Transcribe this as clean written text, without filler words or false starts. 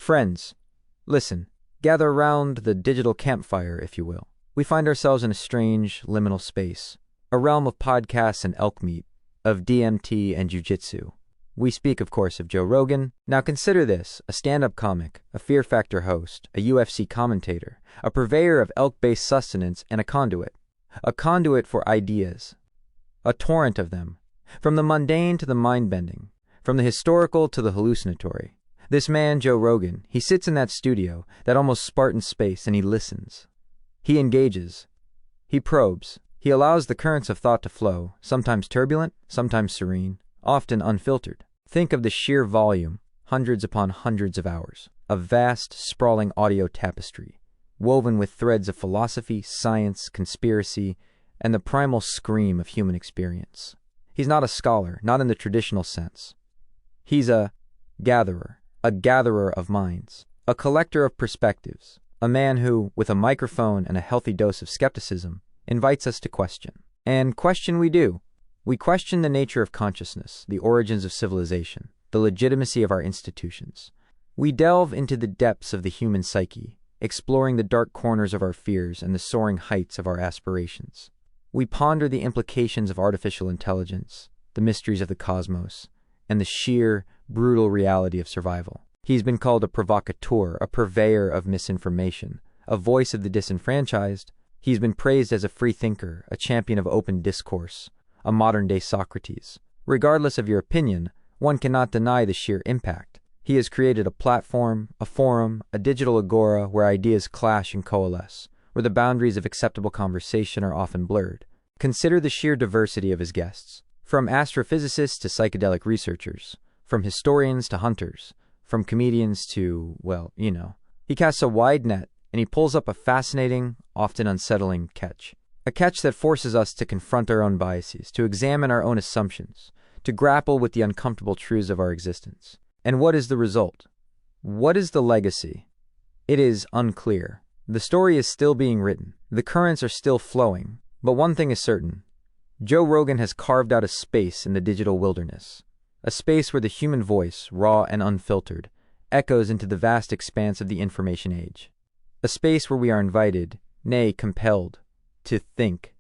Friends, listen, gather around the digital campfire, if you will. We find ourselves in a strange, liminal space, a realm of podcasts and elk meat, of DMT and jujitsu. We speak, of course, of Joe Rogan. Now consider this: a stand-up comic, a Fear Factor host, a UFC commentator, a purveyor of elk-based sustenance, and a conduit. A conduit for ideas. A torrent of them. From the mundane to the mind-bending. From the historical to the hallucinatory. This man, Joe Rogan, he sits in that studio, that almost Spartan space, and he listens. He engages. He probes. He allows the currents of thought to flow, sometimes turbulent, sometimes serene, often unfiltered. Think of the sheer volume, hundreds upon hundreds of hours, a vast, sprawling audio tapestry, woven with threads of philosophy, science, conspiracy, and the primal scream of human experience. He's not a scholar, not in the traditional sense. He's a gatherer of minds, a collector of perspectives, a man who, with a microphone and a healthy dose of skepticism, invites us to question. And question we do. We question the nature of consciousness, the origins of civilization, the legitimacy of our institutions. We delve into the depths of the human psyche, exploring the dark corners of our fears and the soaring heights of our aspirations. We ponder the implications of artificial intelligence, the mysteries of the cosmos, and the sheer, brutal reality of survival. He's been called a provocateur, a purveyor of misinformation, a voice of the disenfranchised. He's been praised as a free thinker, a champion of open discourse, a modern-day Socrates. Regardless of your opinion, one cannot deny the sheer impact. He has created a platform, a forum, a digital agora where ideas clash and coalesce, where the boundaries of acceptable conversation are often blurred. Consider the sheer diversity of his guests. From astrophysicists to psychedelic researchers, from historians to hunters, from comedians to, well, you know. He casts a wide net, and he pulls up a fascinating, often unsettling catch. A catch that forces us to confront our own biases, to examine our own assumptions, to grapple with the uncomfortable truths of our existence. And what is the result? What is the legacy? It is unclear. The story is still being written. The currents are still flowing. But one thing is certain. Joe Rogan has carved out a space in the digital wilderness. A space where the human voice, raw and unfiltered, echoes into the vast expanse of the information age. A space where we are invited, nay, compelled, to think,